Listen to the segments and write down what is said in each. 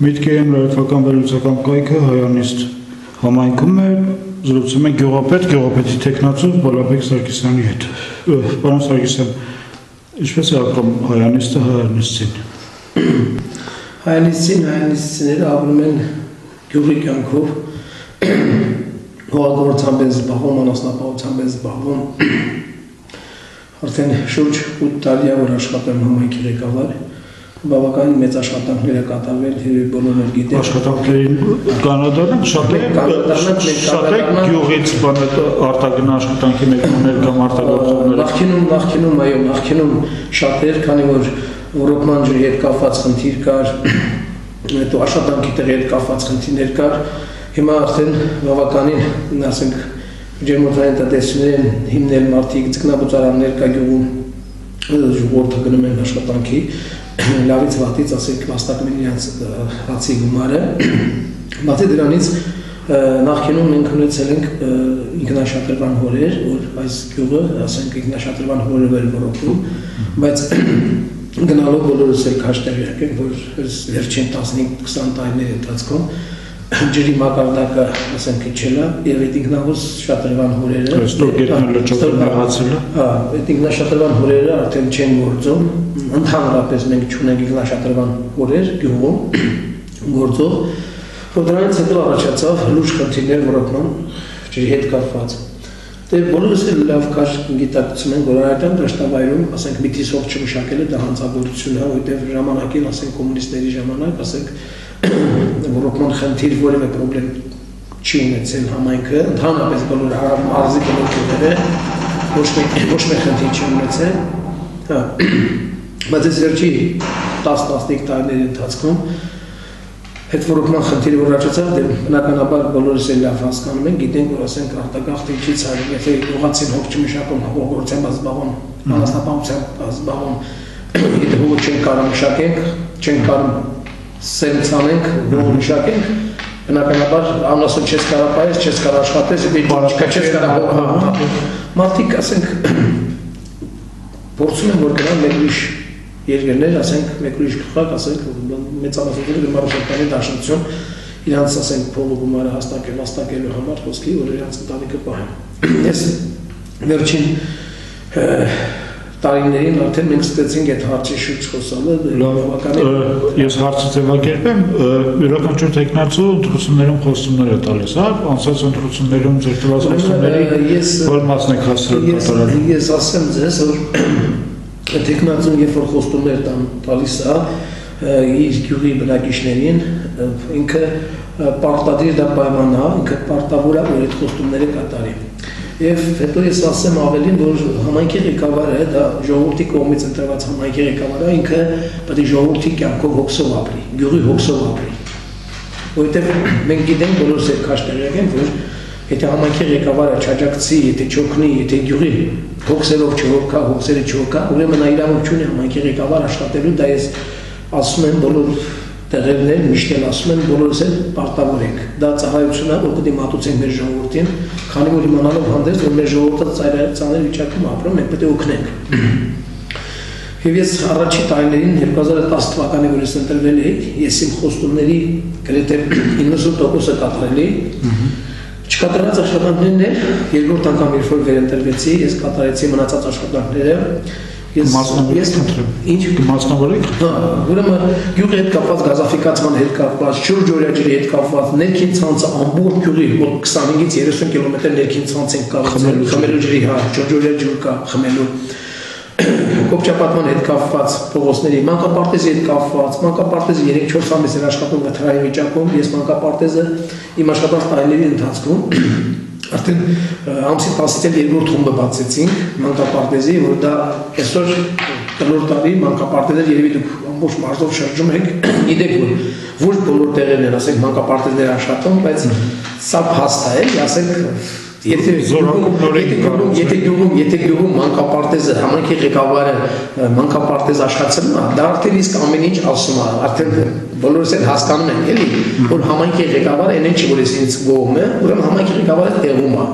Միտքերի լրատվական վերլուծական կայքը Հայանիստ համայնքում է, զրուցում են գյուղապետի տեխնացու Բալաբեկ Սարգսյանի հետ։ Պարոն Սարգսյան, ինչպես է ապրում Հայանիստը Հայանիստին։ Հայանիստիները ապրում են գյուղի կյանքով, հողագործությամբ են զբաղվում, անասնապահությամբ են զբաղվում։ Արդեն շուրջ 8 տարի է, որ աշխատում համայնքի ղեկավար, բավականին մեծ աշխատանքներ է կատարվել, բոլորներ գիտեն։ Աշխատանքներին կանադարն շատ է գյուղից արտագնա աշխատանքի մեկներ կամ արտագործողներ։ Նախկինում շատ էր, քանի որ ռոպման ջրի հետ կապված խնդիր կար, հետո աշխատանքի տեղի հետ կապված խնդիրներ կար, հիմա արդեն բավականին, ասենք, ջերմոցային տնտեսություններ են հիմնել մարդիկ, ձկնաբուծարաններ կա գյուղում, ժողովուրդը գնում են աշխատանքի, լավից վատից, ասենք, վաստակում իրենց հացի գումարը։ Բացի դրանից նախկինում մենք ունեցել ենք ինքնաշատրվան հորեր, որ այս գյուղը, ասենք, ինքնաշատրվան հորեր էր որոքում, բայց գնալով բոլորս էլ քաշ տեղյակ ենք, որ վերջին 15-20 տարիների ընթացքում ջրի մակարդակը, ասենք, իջել է, եւ այդ ինքնահոս շատրվան հորերը, այդ ինքնաշատրվան հորերը արդեն չեն գործում, ընդհանրապես մենք չունենք ինքնաշատրվան հորեր գյուղում գործող, որ դրանից հետո առաջացավ լուրջ խնդիրներ ռոպման ջրի հետ կապված։ Դե բոլորս էլ լավ քաշ գիտակցում ենք, որ այդտեղ դաշտավայրում, ասենք, միտիսով չմշակելը դա հանցագործություն է, որտեղ ժամանակին, ասենք, կոմունիստների ժամանակ, ասենք, ռոպման խնդիր որևէ պրոբլեմ չի ունեցել համայնքը, ընդհանրապես բոլոր մարզի բոլոր գյուղերը ոչ մի խնդիր չի ունեցել, բայց այս վերջի 10-15 տարիների ընթացքում այդ ռոպման խնդիրը որ առաջացավ, բնականաբար բոլորս էլ լավ հասկանում ենք, գիտենք, որ ասենք արտագաղթ ինչից արի, եթե ուղղացին հող չմշակում, հողագործությամբ զբաղվում, անասնապահությամբ զբաղվում, եթե հողը չենք կարող մշակենք, չենք կարող սերմցանենք, հողը մշակենք, բնականաբար անասուն չես կարող պայես, չես կարող աշխատես, չես կարող մարդիկ, ասենք, փորձում են, որ գնան մեկ ուրիշ երկրներ, ասենք, մեկ ուրիշ գլխակ, ասենք, մեծամասնությունը մարզական դաշնություն իրանց, ասենք, փողը գումարը հաստատելու համար խոսքի, որ իրանց ընտանիքը պահեն։ Ես վերջին տարիներին արդեն մենք ստեցինք այդ հարցի շուրջ խոսալը, Ես հարցը ձևակերպեմ, յուրաքանչյուր տեխնացու ընտրություններում խոստումներ է տալիս, անցած ընտրություններում ձեր տված խոստումների որ մասն եք հասցրել կատարել։ Ես ասեմ ձեզ, որ տեխնացուն երբ որ խոստումներ տալիս է իր գյուղի բնակիչներին, ինքը պարտադիր դա պայման է, ինքը պարտավոր է, որ այդ խոստումները կատարի։ Եվ հետո ես ասեմ ավելին, որ համայնքի ղեկավարը, դա ժողովրդի կողմից ընտրված համայնքի ղեկավարը, ինքը պետք է ժողովրդի կյանքով հոգսով ապրի, գյուղի հոգսով ապրի։ Որովհետև մենք գիտենք բոլորս էլ քաշ տեղյակ ենք, որ եթե համայնքի ղեկավարը չաջակցի, եթե չօգնի, եթե գյուղի հոգսերով չհոգա, հոգսերը չհոգա, ուրեմն նա իրավունք չունի համայնքի ղեկավար աշխատելու, դա ես ասում եմ բոլոր տեղերներ, միշտ էլ ասում են, բոլորս էլ պարտավոր ենք։ Դա ծառայություն է, որ պետք է մատուցենք մեր ժողովրդին, քանի որ իմանալով հանդերձ, որ մեր ժողովուրդը ծանր վիճակում ապրում, մենք պետք է օգնենք։ Եվ ես առաջի տարիներին 2010 թվականի որ ես ընտրվել էի, ես իմ խոստումների գրեթե 90%-ը կատարել էի։ Չկատարած աշխատանքներն էլ երկրորդ անգամ երբ որ վերընտրվեցի, ես կատարեցի մնացած աշխատանքները։ Մասնավորեք։ Ուրեմն գյուղի հետ կապված, գազաֆիկացման հետ կապված, շուրջօրյա ջրի հետ կապված, ներքին ցանցը ամբողջ գյուղի 25-ից 30 կիլոմետր ներքին ցանց են կառուցել, խմելու ջրի, շուրջօրյա ջուր կա խմելու։ Կոպչապատման հետ կապված փողոցների, մանկապարտեզի հետ կապված, մանկապարտեզը 3-4 ամիս էր աշխատում վթարային վիճակում, ես մանկապարտեզը իմ աշխատանք տարիների ընթացքում արդեն ամսի 10-ից երկրորդ խումբը բացեցինք մանկապարտեզի, որ դա այսօր կլոր տարի մանկապարտեզներ երևի դուք ամբողջ մարզով շրջում եք, գիտեք որ ոչ բոլոր տեղերն են, ասենք մանկապարտեզներ աշխատում, բայց սա փաստ է, ասենք Եթե գյուղում մանկապարտեզը համայնքի ղեկավարը մանկապարտեզ աշխատում է, դա արդեն իսկ ամեն ինչ ասում է, արդեն բոլորս էլ հասկանում են, էլի, որ համայնքի ղեկավարը այն ինչ որ ես ինձ գոհում է, ուրեմն համայնքի ղեկավարը տեղում է,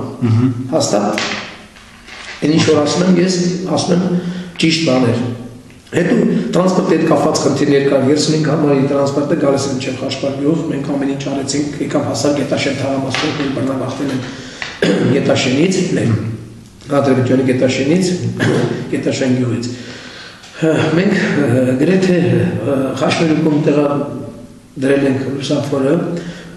հաստատ, այն ինչ որ ասում եմ, ես ասում եմ ճիշտ բաներ, Հետո տրանսպորտի հետ կապված խնդիրներ կար, 35 համարի տրանսպորտը գալիս է մինչև Խաչմար գյուղ, մենք ամեն ինչ արեցինք, եկավ հասար Գետաշեն թաղամասում, մենք բռնաբախվել են Գետաշենից, Ադրբեջանի Գետաշենից, Գետաշեն գյուղից։ Մենք գրեթե Խաչմերուկում տեղա դրել ենք լուսավորը,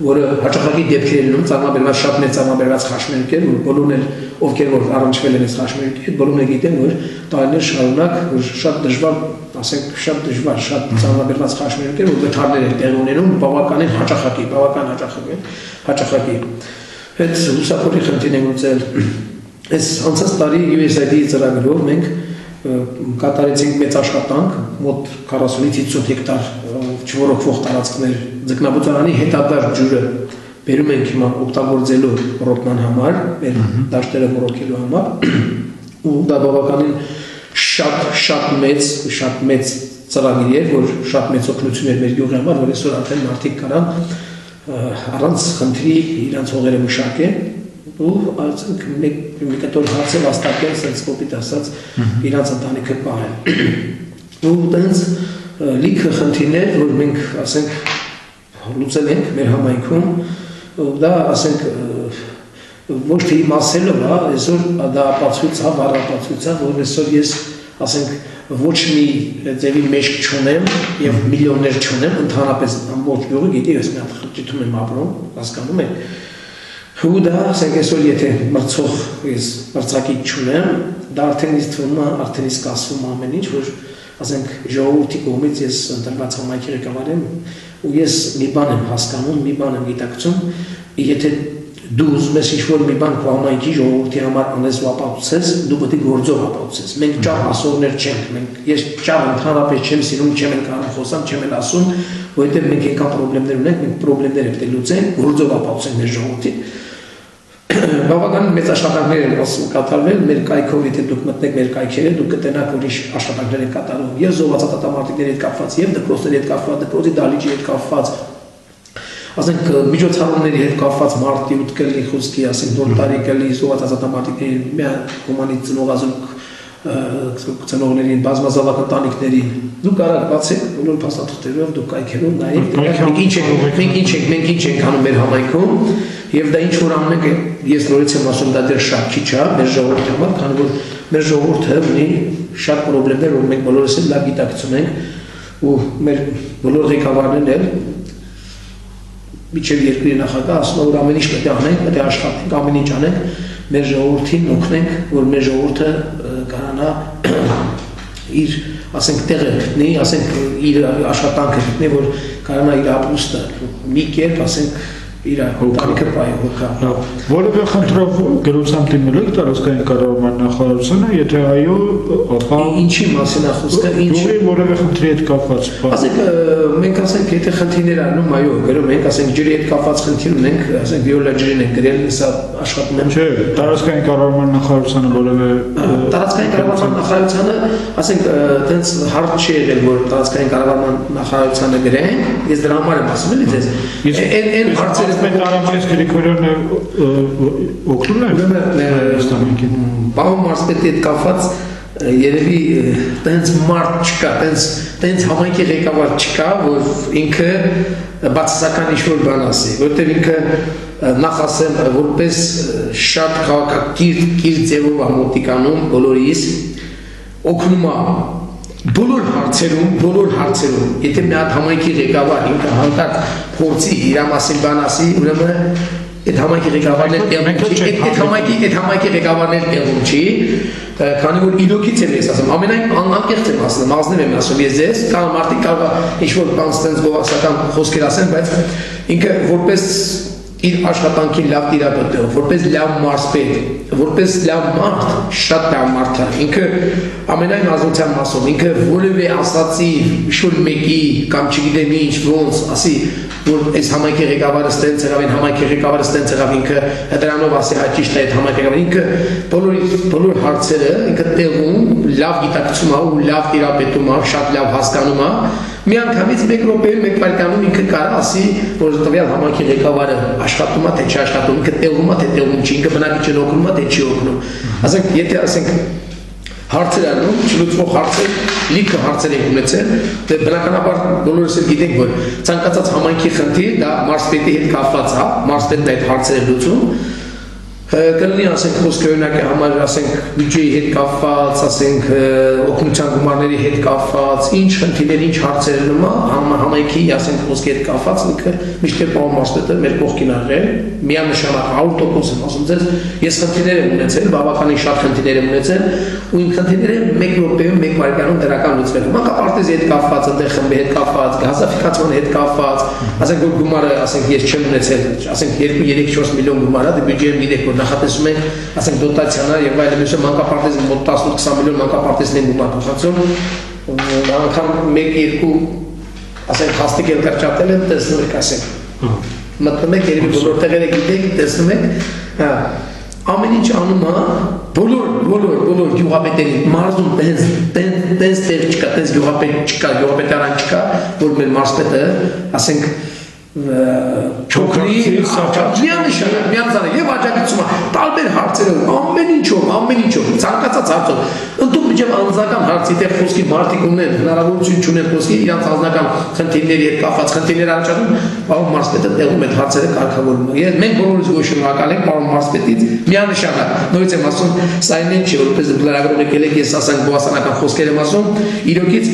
որը հաճախակի դեպքեր լինում, ծառայաբերված շատ մեծ ծառայաբերված Խաչմերուկ էր, որ բոլորն էլ ովքեր որ առնչվել են այս Խաչմերուկի հետ, բոլորն էլ գիտեն, որ տարիներ շարունակ որ շատ դժվար, ասենք շատ դժվար, շատ ծառայաբերված Խաչմերուկ էր, որ վթարներ են տեղի ունենում, բավականին հաճախակի։ Այդ լուսավորի խնդիրն են ուծել։ Այս անցած տարի USAID-ի ծրագրով մենք կատարեցինք մեծ աշխատանք, մոտ 40-ից 50 հեկտար չորոքվող տարածքներ ձկնաբուծարանի հետադարձ ջուրը բերում ենք հիմա օգտագործելու ռոտնան համար, մեր դաշտերը ռոքելու համար, ու դա բավականին շատ մեծ ծրագիր էր, որ շատ մեծ օգնություն էր մեր գյուղի համար, որ այսօր արդեն մարդիկ կարան առանց խնդրի իրանց հողերը մշակեն ու ասենք մի կտոր հաց է վաստակել, ասենց կոպիտ ասած իրանց ընտանիքը պահեն։ Ու տենց լիքը խնդիրներ, որ մենք ասենք լուծել ենք մեր համայնքում, դա ասենք ոչ թե իմացելով, այսօր դա ապացույց, բառապացույց, որ այսօր ես ասենք ոչ մի ձևի մեջք չունեմ եւ միլիոններ չունեմ, ընդհանրապես ամբողջ գյուղը գիտի, ես մի հատ խճիթում եմ ապրում, հասկանում եք։ Ու դա ասենք այսօր եթե մրցող ես մրցակից չունեմ, դա արդեն իսկ թվում է, արդեն իսկ ասվում ամեն ինչ, որ ասենք ժողովրդի կողմից ես ընտրված համայնքի ղեկավար եմ ու ես մի բան եմ հասկանում, մի բան եմ գիտակցում, եթե դու ուզում ես ինչ-որ մի բան քո համայնքի ժողովրդի համար անես ու ապացուցես, դու պետք է գործով ապացուցես։ Մենք ճար ասողներ չենք, ես ճար ընդհանրապես չեմ սիրում, չեմ էլ կարող խոսամ, չեմ էլ ասում, որովհետև մենք եկան խնդիրներ ունենք, մենք խնդիրները պետք է լուծենք, գործով ապացուցենք մեր ժողովրդին։ Բավական մեծ աշխատանքներ են կատարվել մեր կայքով, եթե դուք մտնեք մեր կայքերը, դուք կտենաք, որ ինչ աշխատանքներ են կատարվում, եւ զոհվածատատամարտիկների հետ կապված, եւ դպրոցների հետ կապված, դպրոցի դահլիճի հետ կապված, ասենք միջոցառումների հետ կապված մարտի 8 կլի խոսքի, ասենք նոր տարի կլի զոհվածատատամարտիկների մի հումանիտ ծնողներին, բազմազավակ ընտանիքներին, դուք կարող բացեք բոլոր փաստաթղթերով, դուք կայքերով նայեք, մենք ինչ ենք անում մեր համայնքում, եւ դա ինչ որ անում ենք, ես նորից եմ ասում, դա դեռ շատ քիչ է մեր ժողովրդի համար, քանի որ մեր ժողովուրդը ունի շատ խնդիրներ, որ մենք բոլորս էլ լավ գիտակցում ենք, ու մեր բոլոր ղեկավարներն էլ միջև երկրի նախագահ ասում է, որ ամեն ինչ պետք է անենք, պետք է աշխատենք, ամեն ինչ անենք, մեր ժողովրդին օգնենք, որ մեր ժողովուրդը կարողանա իր, ասենք, տեղը գտնի, ասենք, իր աշխատանքը գտնի, որ կարողանա իր ապրուստը մի կերպ, ասենք, իր ընտանիքը պայքարի։ Որևէ խնդրով գրությամբ դիմել եք տարածքային կառավարման նախարարությանը, եթե այո, ապա ինչի մասին է խոսքը, ինչի որևէ խնդրի հետ կապված։ Ասենք մենք ասենք եթե խնդիրներ առնում, այո, գրում ենք, ասենք ջրի հետ կապված խնդիր ունենք, ասենք վիոլա ջրին ենք գրել, սա աշխատում եմ։ Չէ, տարածքային կառավարման նախարարությանը որևէ տարածքային կառավարման նախարարությանը, ասենք տենց հարց չի եղել, որ տարածքային կառավարման նախարարությանը գրենք, ես դրա համար եմ ասում, էլի ձեզ։ Այն հարցերը Մենք Արամայիս Գրիգորյանը օգնում է Պարոն մարզպետի հետ կապված երևի տենց մարդ չկա, տենց համայնքի ղեկավար չկա, որ ինքը բացասական ինչ-որ բան ասի, որտեղ ինքը նախ ասեմ, որպես շատ քաղաքակիրթ ձևով ամոտիկանում բոլորիս օգնում է բոլոր հարցերում, եթե մի հատ համայնքի ղեկավար ինքը հանդարտ փորձի իր մասին բան ասի, ուրեմն այդ համայնքի ղեկավարներ տեղում չի, քանի որ իրոքից եմ ես ասում, ամենայն անկեղծ եմ ասում, ազնիվ եմ ասում ես ձեզ, կան մարդիկ կարող ինչ-որ բան ստենց գովասական խոսքեր ասեն, բայց ինքը որպես իր աշխատանքին լավ տիրապետող, որպես լավ մարզպետ, որպես լավ մարդ, շատ լավ մարդ է, ինքը ամենայն ազնության մասով, ինքը որևէ ասացի, ինչ-որ մեկի կամ չգիտեմ ինչ, ոնց, ասի, որ այս համայնքի ղեկավարը ստենց եղավ, այն համայնքի ղեկավարը ստենց եղավ, ինքը դրանով ասի, հա ճիշտ է այդ համայնքի ղեկավարը, ինքը բոլոր հարցերը, ինքը տեղում լավ գիտակցում է ու լավ տիրապետում է, շատ լավ հասկանում է, միանգամից մեկ րոպեում, մեկ պարկանում ինքը կարող ասի, որ տվյալ համայնքի ղեկավարը աշխատում է, թե չի աշխատում, ինքը տեղում է, թե տեղում չի, ինքը բնակիչին օգնում է, թե չի օգնում։ Ասենք, եթե ասենք հարցեր անում, չլուծվող հարցեր, լիքը հարցեր ենք ունեցել, դե բնականաբար բոլորս էլ գիտենք, որ ցանկացած համայնքի խնդիր դա մարզպետի հետ կապված է, մարզպետն այդ հարցերը լուծում, կլինի ասենք խոսքը օրինակի համար ասենք բյուջեի հետ կապված, ասենք օգնության գումարների հետ կապված, ինչ խնդիրներ, ինչ հարցեր նման համայնքի ասենք խոսքի հետ կապված, ինքը միշտ պարոն մարզպետը մեր կողքին աղել, միանշանակ 100% եմ ասում ձեզ, ես խնդիրներ եմ ունեցել, բավականին շատ խնդիրներ եմ ունեցել, ու իմ խնդիրները 1 րոպեում, 1 վայրկյանում դրական լուծվել են։ Մանկապարտեզի հետ կապված, այնտեղ խմբի հետ կապված, գազաֆիկացման հետ կապված, ասենք որ գումարը, ասենք ես չեմ ունեցել, ասենք 2-3-4 միլիոն գումար է, դե բյուջեը գիտեք որ նախատեսում ենք, ասենք դոտացիան եւ այլն, միշտ մանկապարտեզը մոտ 18-20 միլիոն մանկապարտեզն են գումար փոխանցում, անգամ 1-2 ասենք հաստիկ էլ կրճատել են, տեսնում եք ասենք։ Մտնում եք երևի բոլոր տեղերը գիտեք, տեսնում եք, ամեն ինչ անում է, բոլոր գյուղապետերին մարզում տենց տեղ չկա, տենց գյուղապետ չկա, գյուղապետարան չկա, որ մեր մարզպետը, ասենք, չոքրի, միանշանակ եւ աջակցում է տարբեր հարցերով, ամեն ինչով, ցանկացած հարցով, ընդդեմ միջև անձնական հարցի տեղ խոսքի մարդիկ ունեն, հնարավորություն չունեն խոսքի, իրանց անձնական խնդիրների հետ կապված խնդիրներ առաջանում, պարոն մարզպետը տեղում այդ հարցերը կարգավորում է։ Մենք բոլորս գոհ շնորհակալ ենք պարոն մարզպետից, միանշանակ, նորից եմ ասում, սա այն չէ, որպես լրագրող եկել եք, ես ասենք բովասանական խոսքեր եմ ասում, իրոքից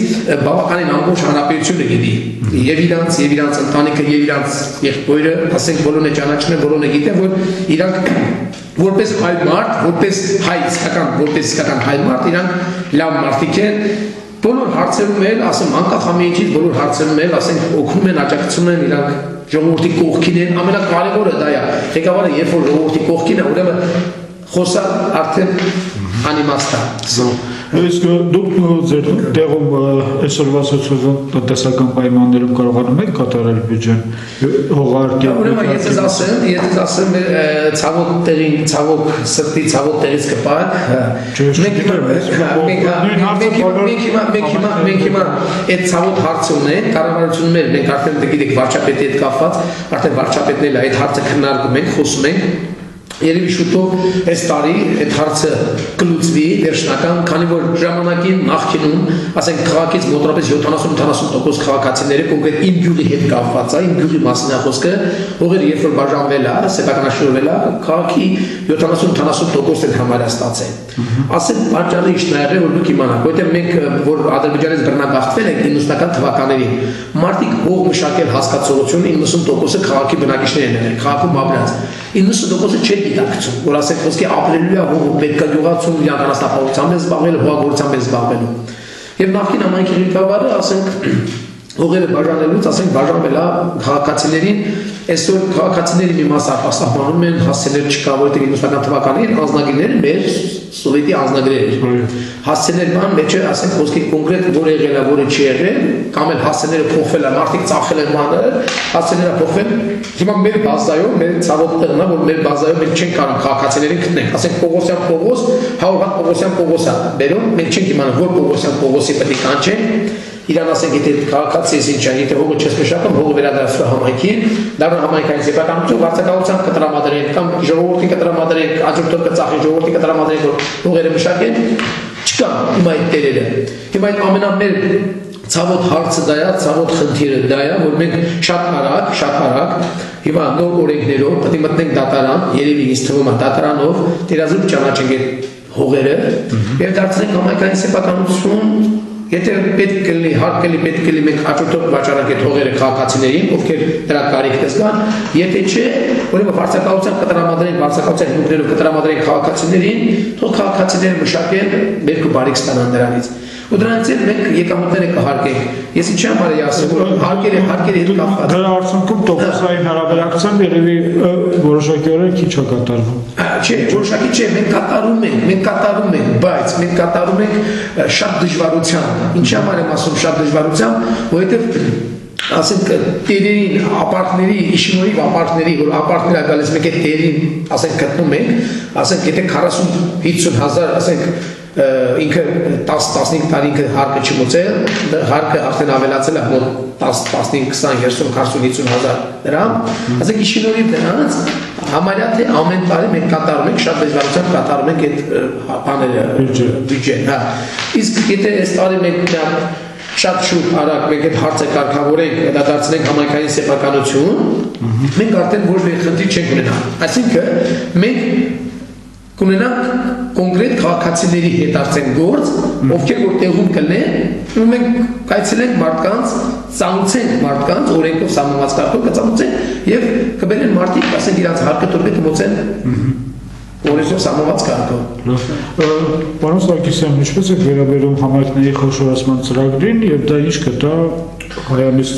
բավականին ամբողջ հանրապետությունը գիտի, եւ իրանց ընտանիքը եւ իրանց եղբայրը, ասենք բոլորն է ճանաչում, բոլորն է գիտեն, որ իրանք որպես հայ մարդ, որպես իսկական հայ մարդ, իրանք լավ մարդիկ են, բոլոր հարցերում էլ, ասեմ, անկախ ամենից բոլոր հարցերում էլ, ասենք, օգնում են, աջակցում են իրանք ժողովրդի կողքին են, ամենակարևորը դա է, ղեկավարը երբ որ ժողովրդի կողքին է, ուրեմն խոսալ արդեն անիմաստ է։ Իսկ դուք ձեր տեղում այսօրվա տնտեսական պայմաններում կարողանում եք կատարել բյուջեն հողարկել։ Ուրեմն ես ասեմ ցավոք սրտի ցավոք տեղից կպարք մենք հիմա այդ ցավոք հարցը ունենք կառավարությունում մենք արդեն գիտեք վարչապետի հետ կապված արդեն վարչապետն էլ այդ հարցը քննարկում ենք խոսում ենք Երևի շուտով այս տարի այդ հարցը կլուծվի վերջնական, քանի որ ժամանակին նախկինում, ասենք քաղաքից մոտավորապես 70-80% քաղաքացիները կոնկրետ իմ գյուղի հետ կապված է, իմ գյուղի մասին է խոսքը, ողերը երբ որ բաժանվել է, սեփականաշնորհվել է, քաղաքի 70-80% են համարյա ստացել։ Ասեն պատճառը իշտ նա եղել, որ դուք իմանաք, որտեղ մենք որ Ադրբեջանից բռնագաղթվել ենք 90-ական թվականներին, մարդիկ հող մշակել հասկացողություն 90%-ը քաղաքի բնակիչներն են եղել, քաղաքում ապրած 90%-ը չէր գիտակցում, որ ասենք խոսքի ապրելու է հողը պետք է գյուղացում, իրականացնապահությամբ են զբաղվելու, հողագործությամբ են զբաղվելու։ Եվ նախկին համայնքի ղեկավարը, ասենք, հողերը բաժանելուց, ասենք, բաժանվել է քաղաքացիներին, այսօր քաղաքացիների մի մասը արտասահմանում են, հասցեներ չկա, որտեղ 90-ական թվականներին անձնագրեր մեր սովետի անձնագրեր հասցեներ բան մեջը, ասենք, խոսքի կոնկրետ որ եղել է, որը չի եղել, կամ էլ հասցեները փոխվել են, մարդիկ ծախել են բաները, հասցեները փոխվել, հիմա մեր բազայով, մեր ցավոտ տեղն է, որ մեր բազայով մենք չենք կարող քաղաքացիներին գտնենք, ասենք Պողոսյան Պողոս, 100 հատ Պողոսյան Պողոս է, բերում, մենք չենք իմանում, որ Պողոսյան Պողոսի պետք է կանչենք, իրան ասենք, եթե քաղաքացի ինչ է, եթե հողը չես մշակում, հողը վերադարձվում է համայնքին, դառնում համայնքային սեփականություն, վարձակալությամբ կտրամադրենք կամ ժողովրդին կտրամադրենք, աջակցող կծախի ժողովրդին կտրամադրենք, որ հողերը մշակեն, չկա հիմա այդ տերերը։ Հիմա այդ ամենամեծ ցավոտ հարցը դա է, ցավոտ խնդիրը դա է, որ մենք շատ արագ հիմա նոր օրենքներով պետք է մտնենք դատարան, երևի ինձ թվում է դատարանով դերազրկ ճանաչենք այդ հողերը եւ դարձնենք համայնքային սեփականություն Եթե պետք կլինի, հարկ կլինի, պետք կլինի մենք հաջորդող վաճառենք այդ հողերը քաղաքացիներին, ովքեր դրա կարիք կզգան, եթե չէ, ուրեմն վարձակալությամբ կտրամադրենք, վարձակալության հիմունքներով կտրամադրենք քաղաքացիներին, թող քաղաքացիները մշակեն, բերք ու բարիք ստանան դրանից։ Ու դրանից էլ մենք եկամուտները կհարկենք։ Ես ինչի համար եմ ասում, որ հարկերը հետ կապված։ Դրա արդյունքում տոկոսային հարաբերակցությամբ երևի որոշակի օրեր քիչ է կատարվում։ Չէ, որոշակի չէ, մենք կատարում ենք, բայց մենք կատարում ենք շատ դժվարությամբ։ Ինչի համար եմ ասում շատ դժվարությամբ, որովհետև ասենք տերերին, ապարտների, իշինորի ապարտների, որ ապարտները գալիս մեկ է տերին, ասենք գտնում ենք, ասենք եթե 40-50 հազար, ասենք ինքը 10-15 տարի ինքը հարկը չմուծել, հարկը արդեն ավելացել է մոտ 15, 20, 30, 50 հազար դրամ, ասենք իշինորիվ դրանց համարյա թե ամեն տարի մենք կատարում ենք, շատ դժվարությամբ կատարում ենք այդ բաները, բյուջեն, հա։ Իսկ եթե այս տարի մենք շատ շուտ արագ մենք այդ հարցը կարգավորենք, դա դարձնենք համայնքային սեփականություն, մենք արդեն ոչ մի խնդիր չենք ունենա։ Այսինքն մենք կունենանք կոնկրետ քաղաքացիների հետ արդեն գործ, ովքեր որ տեղում կլինեն, ու մենք կայցելենք մարդկանց, ծանուցենք մարդկանց, օրենքով սահմանված կարգով կծանուցենք եւ կբերեն մարդիկ, ասենք իրանց հարկը տորբե կմոցեն օրենքով սահմանված կարգով։ Պարոն Սարգսյան, ինչպես եք վերաբերում համայնքների խոշորացման ծրագրին եւ դա ինչ կտա հայանիստ։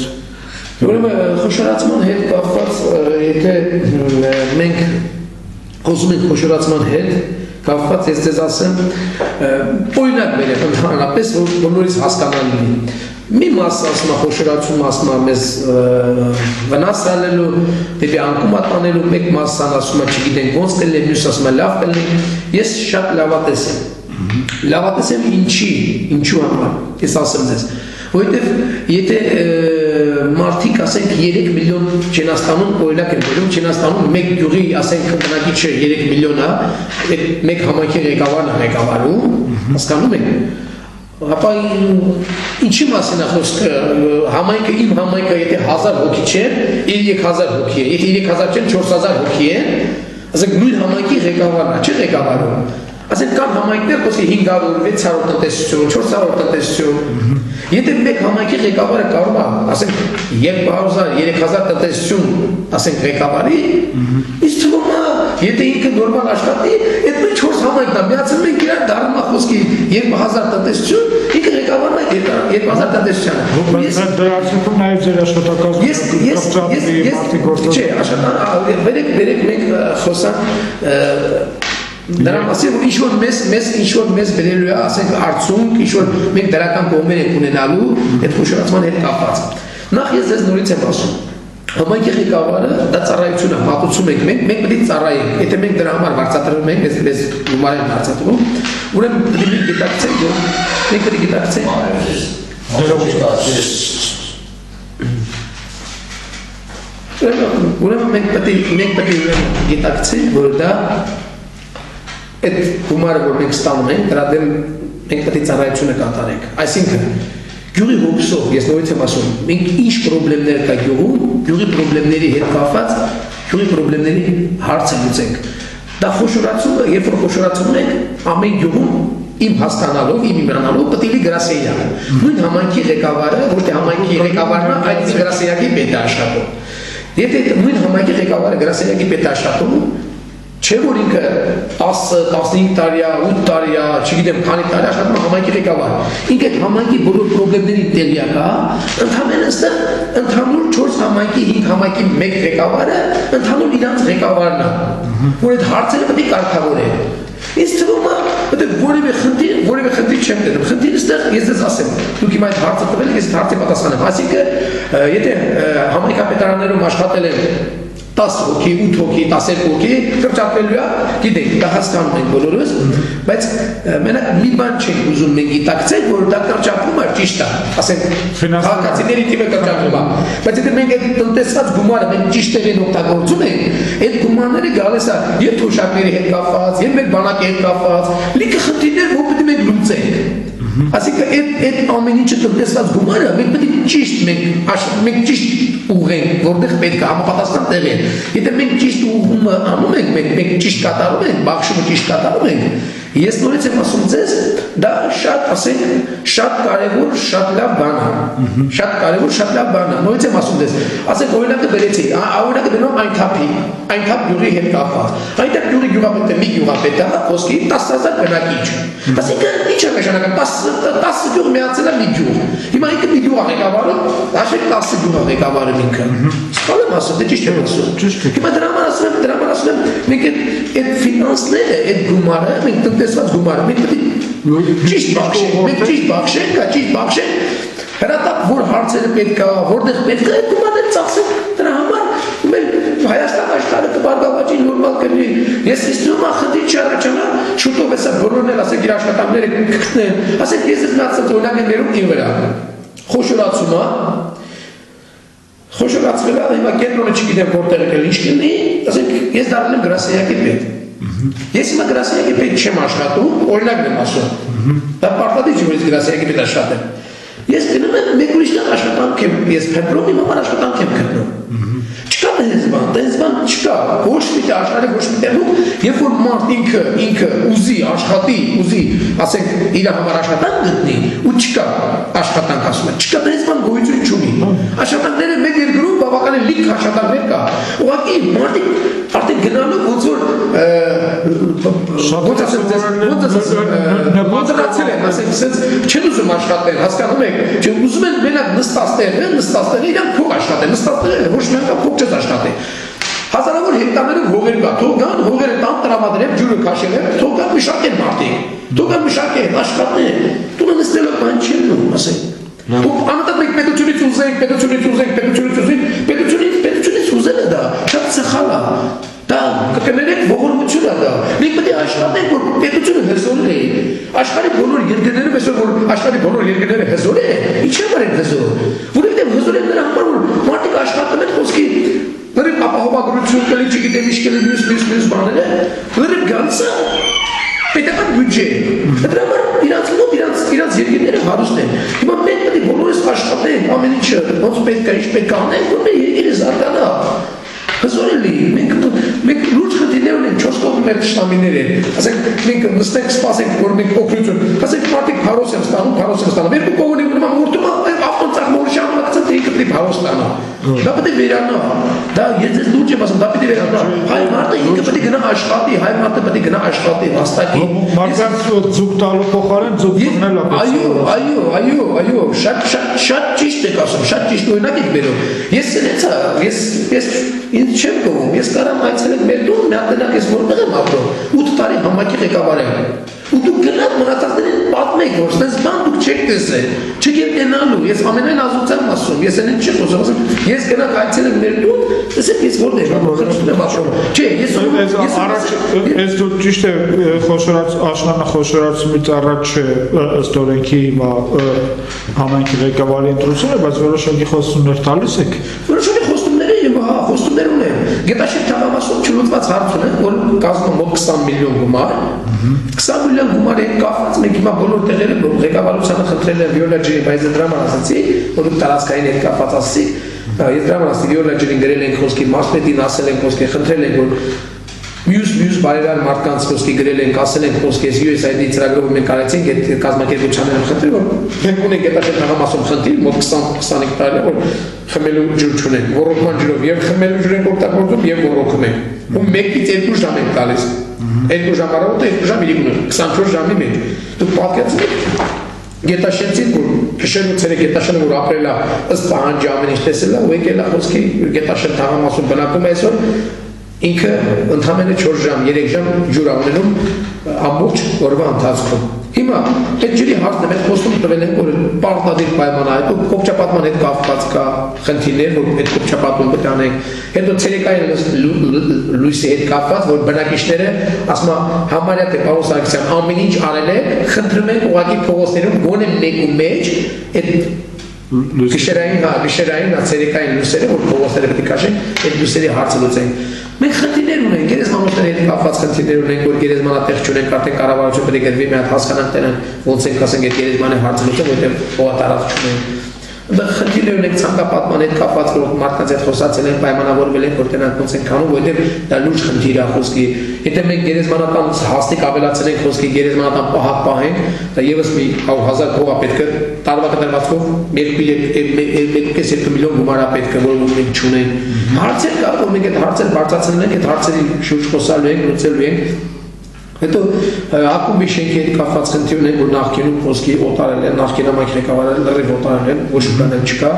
Ուրեմն խոշորացման հետ կապված, եթե մենք խոսում ենք խոշորացման հետ կապված, ես ձեզ ասեմ, օրինակ բերեմ ընդհանրապես, որ բոլորիս հասկանալի լինի։ Մի մասը ասում է խոշորացում, ասում է մեզ վնաս անելու, դեպի անկում ատանելու, մեկ մասն ասում է չգիտենք ոնց կլինի, մյուս ասում է լավ կլինի։ Ես շատ լավատես եմ։ Լավատես եմ ինչու համար, ես ասեմ ձեզ։ Որովհետև եթե մարդիկ ասենք 3 միլիոն Չինաստանում օրինակ են բերում, Չինաստանում մեկ գյուղի ասենք բնակիչը 3 միլիոն է, այդ մեկ համայնքի ղեկավարն է ղեկավարում, հասկանում եք։ Ապա ինչի մասին է խոսքը, համայնքը իմ համայնքը եթե 1000 հոգի չէ, 3000 հոգի է, եթե 3000 չեն 4000 հոգի է, ասենք նույն համայնքի ղեկավարն է, չի ղեկավարում։ Ասենք կան համայնքներ, խոսքի 500, 600 տնտեսություն, 400 տնտեսություն։ Եթե մեկ համայնքի ղեկավարը կարող է, ասենք 200, 3000 տնտեսություն, ասենք ղեկավարի, իսկ թվում է, եթե ինքը նորմալ աշխատի, այդ նույն 4 համայնքն է, միացնում ենք իրար դառնում է խոսքի 2000 տնտեսություն, ինքը ղեկավարն է 2000 տնտեսությանը։ Դրա արդյունքում նաև ձեր աշխատակազմը չէ, վերեք մենք խոսանք դրա մասին որ ինչ-որ մեզ բերելու է, ասենք արդյունք, ինչ-որ մենք դրական կողմեր ենք ունենալու այդ խոշորացման հետ կապված։ Նախ ես ձեզ նորից եմ ասում, համայնքի ղեկավարը դա ծառայություն է, մատուցում ենք մենք պետք է ծառայենք, եթե մենք դրա համար վարձատրում ենք, ես գումար եմ վարձատրում, ուրեմն պետք է գիտակցենք, որ մենք պետք է գիտակցենք ուրեմն մենք պետք է գիտակցենք, որ դա այդ գումարը, որ մենք ստանում ենք, դրա դեմ մենք պետք է ծառայությունը կատարենք։ Այսինքն, գյուղի հոգսով, ես նորից եմ ասում, մենք ինչ պրոբլեմներ կա գյուղում, գյուղի պրոբլեմների հետ կապված, գյուղի պրոբլեմների հարցը լուծենք։ Դա խոշորացումը, երբ որ խոշորացում ենք, ամեն գյուղում իմ հասկանալով, իմ իմանալով պետք է գրասենյակ։ Նույն համայնքի ղեկավարը, ոչ թե համայնքի ղեկավարն է, այլ գրասենյակի պետ է աշխատում։ Եթե նույն համայնքի ղեկավարը գրասենյակի պետ է աշխատում, չէ որ ինքը 10, 15 տարի, 8 տարի, չգիտեմ քանի տարի աշխատում է համայնքի ղեկավար։ Ինքը այդ համայնքի բոլոր պրոբլեմների տեղյակ է, ընդհանրապես այստեղ ընդհանուր 4 համայնքի, 5 համայնքի մեկ ղեկավարը ընդհանուր իրանց ղեկավարն է, որ այդ հարցերը պետք է կարգավորեն։ Ինձ թվում է, որտեղ որևէ խնդիր չեմ տենում։ Խնդիրը այստեղ ես ձեզ ասեմ, դուք իմ այդ հարցը տվել եք, ես այդ հարցի պատասխանեմ։ Այսինքն, եթե համայնքապետարաններում աշխատել են 10 հոգի, 8 հոգի, 12 հոգի, կրճատվելու է, գիտենք, դա հասկանում ենք բոլորս, բայց մենակ մի բան չենք ուզում մենք գիտակցել, որ դա կրճատվում է, ճիշտ է, ասենք, քաղաքացիների թիվը կրճատվում է, բայց եթե մենք այդ տնտեսված գումարը մենք ճիշտ տեղին օգտագործում ենք, այդ գումարները գալիս է եւ թոշակների հետ կապված, եւ մեր բանակի հետ կապված, լիքը խնդիրներ, որ պետք է մենք լուծենք։ Այսինքն այդ ամեն ինչը տնտեսված գումարը մենք պետք է ճիշտ ճիշտ ուղենք, որտեղ պետք է համապատասխան տեղի։ Եթե մենք ճիշտ ուղումը անում ենք, մենք ճիշտ կատարում ենք, բաշխումը ճիշտ կատարում ենք, ես նորից եմ ասում ձեզ, դա շատ, ասենք, շատ կարևոր, շատ լավ բան է։ Շատ կարևոր, շատ լավ բան է։ Նորից եմ ասում ձեզ, ասենք օրինակը բերեցի, օրինակը բերում Այնթափ գյուղի հետ կապված։ Այնտեղ գյուղի գյուղապետը մի գյուղապետ է, խոսքի 10,000 բնակիչ։ Այսինքն ինչ է նշանակում 10 գյուղ միացել է մի գյուղ։ Հիմա ինքը մի գյուղ է ղեկավարում, հաշվեք 10 գյուղ է ղեկավարում ինքը։ Սխալ եմ ասում, դե ճիշտ եմ ասում։ Հիմա դրա համար ասում եմ, մենք այդ ֆինանսները, այդ գումարը, մենք տնտեսված գումարը, մենք պետք է ճիշտ բաշխենք, հրատապ որ հարցերը պետք է, որտեղ պետք է, այդ գումարները ծախսենք դրա համար, Հայաստան աշխարհը կբարգավաճի նորմալ կլինի։ Ես իստում եմ խնդիր չառաջանա, շուտով էսա բոլորն էլ ասենք իր աշխատանքները կգտնեն։ Ասենք ես ես մացած օրինակ եմ ներում իմ վրա։ Խոշորացումը, խոշորացվել է, հիմա կենտրոնը չգիտեմ որտեղ է ինչ կլինի, ասենք ես դառել եմ գրասենյակի պետ։ Ես հիմա գրասենյակի պետ չեմ աշխատում, օրինակն եմ ասում։ Դա պարտադիր չէ, որ ես գրասենյակի պետ աշխատեմ։ Ես գնում եմ մեկ ուրիշ տեղ աշխատանք եմ, ես փնտրում իմ համար աշխատանք եմ գտնում։ Չկա դες բան չկա, ոչ մի տեղ աշխարհի ոչ մի տեղում, երբ որ մարդ ինքը ուզի աշխատի, ուզի, ասենք իր համար աշխատանք գտնի, ու չկա աշխատանք ասում են, չկա դες բան գոյություն չունի։ Աշխատանքները մեկ երկրում բավականին լիք աշխատանքներ կա։ Ուղղակի մարդիկ արդեն գնալու ոնց որ ոնց են, ասենք, չեն ուզում աշխատել, հասկանում եք, ուզում են մենակ նստած իրանք փող աշխատեն, նստած ոչ մի անգամ փող չես աշխատի։ Հազարավոր հեկտարներով հողեր կա, թող գան հողերը տան տրամադրեն, ջուրը քաշեն, թող գան մշակեն մարդիկ, թող գան մշակեն, աշխատեն, տունը նստելով բան չեն նում, ասենք։ Դուք անընդհատ մենք պետությունից ուզենք, պետությունից ուզելը դա շատ սխալ է։ Դա կներեք ողորմություն է դա։ Մենք պետք է աշխատենք, որ պետությունը հզոր է։ Աշխարհի բոլոր երկրներում այսօր որ աշխարհի բոլոր երկրները հզոր են, ինչի՞ համար են հզոր։ Որովհետև հզոր են նրա համար, որ մարդիկ աշխատում են խոսքի լրիվ ապահովագրություն կլի, չգիտեմ ինչ կլի, մյուս բաները, լրիվ գալիս է պետական բյուջե։ Դրա համար իրանց երկրները հարուստ են։ Հիմա մենք պետք է բոլորս աշխատենք, ամեն ինչը ոնց պետք է, ինչ պետք է անենք, որ մեր երկիրը զարգանա։ Հզոր է լի, մենք լուրջ խնդիրներ ունենք 4 կողմի մեր թշնամիներ են, ասենք մենք նստենք սպասենք, որ մենք օգնություն, ասենք մարդիկ փարոս են ստանում, երկու կողմի նման մորտում ավտոծախ մորշան մակցած թե ինքը պետք է փարոս ստանա, դա պետք է վերանա, դա ես լուրջ եմ ասում, դա պետք է վերանա, հայ մարդը ինքը պետք է գնա աշխատի, հայ մարդը պետք է գնա աշխատի, հաստատի, մարդկանց ձուկ տալու փոխարեն ձուկ բռնել այո, շատ ճիշտ եք ասում, շատ ճիշտ օրինակ եք բերում, ես ինձ չեմ կողում, ես կարամ այցելել մեր տուն, մի հատ ես որտեղ եմ ապրում, 8 տարի համակի ղեկավար եմ, ու դուք գնաք մնացածներին պատմեք, որ ստենց բան դուք չեք տեսել, չեք ենալու, ես ամենայն ազուծեմ ասում, ես են չեմ խոսում, ես գնաք այցելել մեր տուն, տեսեք ես որտեղ եմ ապրում, չէ, ես դու ճիշտ է աշնանը խոշորացումից առաջ ըստ օրենքի հիմա համայնքի ղեկավարի ընտրությունը, բայց որոշակի խոստումներ տալիս եք։ Որոշակի խոստումներ ունեմ, Գետաշեն թաղամասում չլուծված հարց ունեն, որ կազմում մոտ 20 միլիոն գումար, 20 միլիոն գումար են կախված, մենք հիմա բոլոր տեղերը ղեկավարությանը խնդրել են Վիոլա ջրի, բայց դրա համար ասացի, որ դուք տարածքային եք կապված ասացի, ես դրա համար ասացի Վիոլա ջրին գրել ենք խոսքի, Մասպետին ասել ենք խոսքի, խնդրել ենք, որ մյուս բարերար մարդկանց խոսքի գրել ենք, ասել ենք խոսքի, USAID-ի ծրագրով մենք արեցինք այդ կազմակերպությունները խնդրել, որ մենք ունենք Գետաշեն թաղամասում խնդիր, մոտ 20-25 տարի, որ խմելու ջուր չունենք, ոռոգման ջրով եւ խմելու ջուր ենք օգտագործում եւ ոռոգում ենք։ Ու 1-ից 2 ժամ ենք տալիս։ 2 ժամ առավոտը 2 ժամ իրիկուն 24 ժամի մեջ։ Դուք պատկերացնեք Գետաշենցին, որ քշելուց էր Գետաշենը, որ ապրել է ըստ պահանջի ամեն ինչ տեսել է, ու եկել է խոսքի Գետաշեն թաղամասում բնակվում է այսօր ինքը ընդամենը 4 ժամ, 3 ժամ ջուր ունենում ամբողջ օրվա ընթացքում։ Հիմա այդ ջրի հարցն է, մենք խոսում տվել ենք, որ պարտադիր պայման է, հետո կոպչապատման հետ կապված կա խնդիրներ, որ այդ կոպչապատում պետք է անենք, հետո ցերեկային լույսի հետ կապված, որ բնակիչները ասում են համարյա թե պարոն Սարգսյան ամեն ինչ արել է, խնդրում ենք ուղղակի փողոցներում գոնե մեկու մեջ այդ գիշերային ցերեկային լույսերը, որ փողոցները պետք է քաշեն, այդ լույսերի հարցը լուծենք։ Մենք խնդիրներ ունենք, գերեզմանոցների հետ կապված խնդիրներ ունենք, որ գերեզմանատեղ չունենք, արդեն կառավարությունը պետք է գրվի մի հատ հասկանանք տենան, ոնց ենք ասենք այդ գերեզմանի հարցը լուծել, որտեղ հողատարածք չունենք։ Դա խնդիրներ ունենք ցանկապատման հետ կապված, որ մարդկանց հետ խոսացել են, պայմանավորվել են, որ տենանք ոնց են քանում, որտեղ դա լուրջ խնդիր է խոսքի։ Եթե մենք գերեզմանատան հաստիկ ավելացնենք խոսքի գերեզմանատան պահակ պահենք, դա եւս մի 100,000 փող է պետք է տարվա կտրվածքով 1.5 միլիոն գումար է պետք է, որ մենք չունենք։ Հարցեր կա, որ մենք այդ հարցերը բարձրացնել ենք, այդ հարցերի շուրջ խոսալու ենք, լուծելու ենք։ Հետո ակումբի շենքի հետ կապված խնդիր ունենք, որ նախկինում խոսքի օտարել են, նախկին համայնքի ղեկավարները լրիվ օտարել են, ոչ մի բան չկա։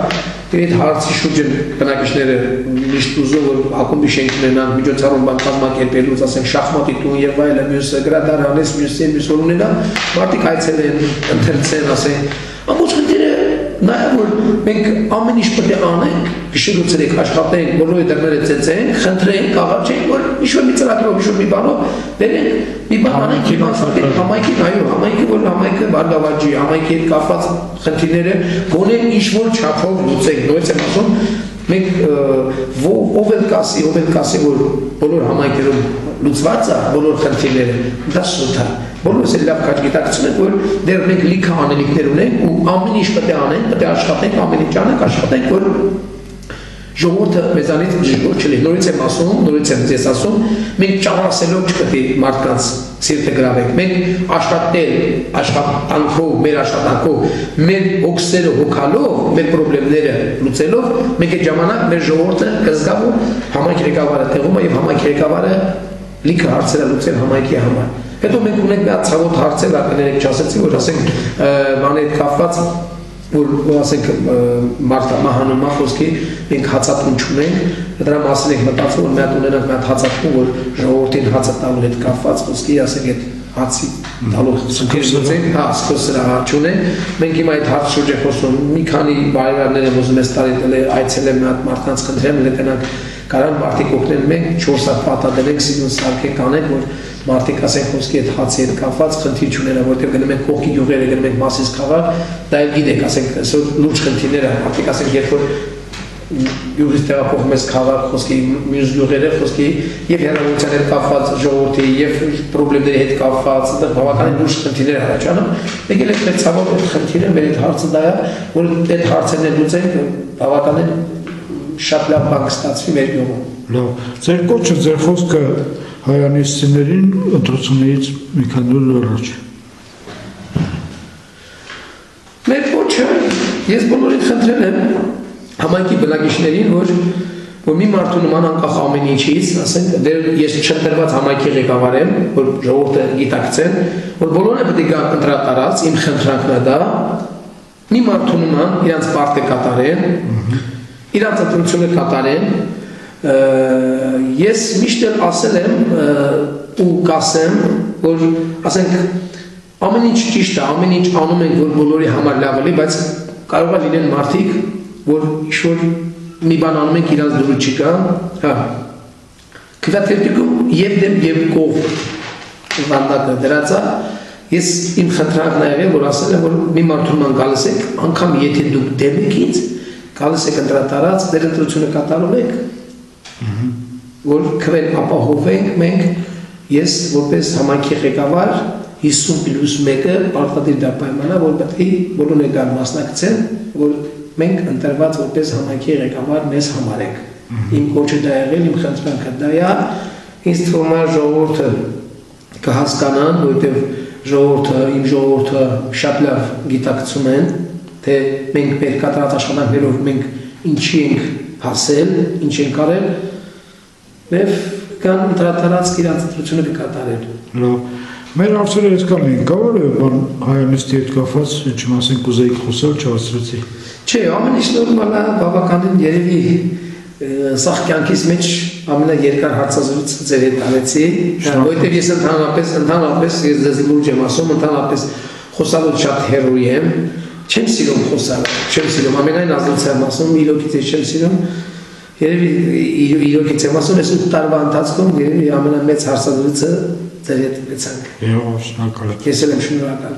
Այդ հարցի շուրջ բնակիչները միշտ ուզում որ ակումբի շենք ունենան, միջոցառում բան կազմակերպելուց, ասենք շախմատի տուն եւ այլն, մյուս գրադարանից, մյուս որ ունենա, մարդիկ այցելեն, ընթերցեն, ասեն, ամբողջ խնդիրը նայ որ մենք ամեն ինչ պետք է անենք, գիշերուց երեք աշխատենք, բոլորի դռները ծեծենք, խնդրենք, աղաչենք, որ ինչ-որ մի ծրագրով, ինչ-որ մի բանով դերենք, մի բան անենք, համայնքին, այո, համայնքի, որ համայնքը բարգավաճի, համայնքի հետ կապված խնդիրները գոնե ինչ-որ չափով լուծենք, նույնիսկ եմ ասում, մենք ով էլ կասի որ բոլոր համայնքերում լուծված է բոլոր խնդիրները դա սուտ է բոլորս էլ լավ քաջ գիտակցում ենք որ դեռ մենք լիքը անելիքներ ունենք ու ամեն ինչ պետք է անենք պետք է աշխատենք ամեն ինչ անենք աշխատենք որ ժողովուրդը մեզանից դժգոհ չլինի նորից եմ ասում նորից եմ ձեզ ասում մենք ճանաչելով չպետք է մարդկանց սիրտը գրավենք մենք աշխատանքով մեր մեր հոգսերը հոգալով մեր խնդիրները լուծելով մենք այդ ժամանակ մեր ժողովուրդը կզգա որ համայնքի ղեկավարը տեղում է եւ համայնքի ղեկավարը լիքը հարցեր լուծել համայնքի համար հետո մենք ունենք մի հատ ցավոտ հարցեր ակներեք չասեցի որ ասենք բանի հետ կապված որ ասենք մահանումա խոսքի մենք հացատուն չունենք դրա մասին ենք մտածում որ մի հատ ունենանք մի հատ հացատուն որ ժողովրդին հացը տալու հետ կապված խոսքի ասենք այդ հացի տալու խնդիրը հա սրահ չունեն մենք հիմա այդ հարց շուրջ ենք խոսում մի քանի բարերարներ եմ ուզում ես տարի այցելեմ մի հատ մարդկանց խնդրեմ լետնանք կարան մարդիկ օգնեն մենք 4 հատ պատադենք սիրուն սարքենք անենք որ մարդիկ ասենք խոսքի այդ հացի հետ կապված խնդիր չունենա որտեղ գնում ենք կողքի գյուղերը գնում ենք Մասիս քաղաք դա էլ գիտեք ասենք այսօր լուրջ խնդիրներ են մարդիկ ասենք երբ որ գյուղից տեղափոխում ես քաղաք խոսքի մյուս գյուղերը խոսքի եւ հեռավորության հետ կապված ժողովրդի եւ խնդիրների հետ կապված դա բավականին լուրջ խնդիրներ առաջանում մեկ էլ այդ ցավոտ խնդիրը մեր այդ հարցը դա է որ այդ հարցերն լուծենք բավականին շատ լավ բան կստացվի մեր գյուղում լավ ձեր կոչը ձեր խոսքը հայանիստիներին ընտրություններից մի քանի օր առաջ մեր կոչը ես բոլորին խնդրել եմ համայնքի բնակիչներին որ մի մարդու նման անկախ ամեն ինչից ասենք դեռ ես չընտրված համայնքի ղեկավար եմ որ ժողովուրդը գիտակցեն որ բոլորը պետք է գան ընտրատարած իմ խնդրանքն է դա մի մարդու նման իրանց պարտքը կատարեն իրանց ընտրությունը կատարեն ես միշտ էլ ասել եմ ու կասեմ որ ասենք ամեն ինչ ճիշտ է ամեն ինչ անում ենք որ բոլորի համար լավ լինի բայց կարող է լինեն մարդիկ որ ինչ-որ մի բան անում ենք իրանց դուրս չկա հա քվեթերտիկում եւ դեմ եւ կող վանդակը դրածա ես իմ խնդրանքն ա եղել որ ասել եմ որ մի մարդու ման գալիս եք անգամ եթե դուք դեմ եք ինձ գալիս եք ընտրատարած դեր ընտրությունը կատարում եք որ քվեն ապահովենք մենք ես որպես համայնքի ղեկավար 50+1-ը պարտադիր դա պայմանա որ պետք է բոլորը գան մասնակցեն որ մենք ընտրված որպես համայնքի ղեկավար մեզ համարենք իմ կոչը դա եղել իմ խնդրանքը դա է ինձ թվում է ժողովուրդը կհասկանան որտեղ ժողովուրդը իմ ժողովուրդը շատ լավ գիտակցում են թե մենք մեր կատարած աշխատանքներով մենք ինչի ենք հասել ինչ ենք արել Եվ կան ընտրատարած իրանց ընտրությունը կկատարել։ Լավ։ Մեր հարցերը այսքան էին, կա՞ բան հայանիստի հետ կապված, ինչ մասին կուզեիք խոսել, չհասցրեցի։ Չէ, ամեն ինչ նորմալ է, բավականին երևի սաղ կյանքից մեջ ամենաերկար հարցազրույցը ձեր հետ արեցի, որովհետև ես ընդհանրապես ես ձեզ լուրջ եմ ասում, ընդհանրապես խոսալու շատ հեռու եմ, չեմ սիրում խոսալ, չեմ սիրում, ամենայն ազնիվ եմ ասում, իրոքից ես չեմ սիրում Երևի իրոքից եմ ասում, ես 8 տարվա ընթացքում երևի ամենամեծ հարցազրույցը ձեր հետ ունեցանք։ Եվ շնորհակալ եմ։ Ես էլ եմ շնորհակալ։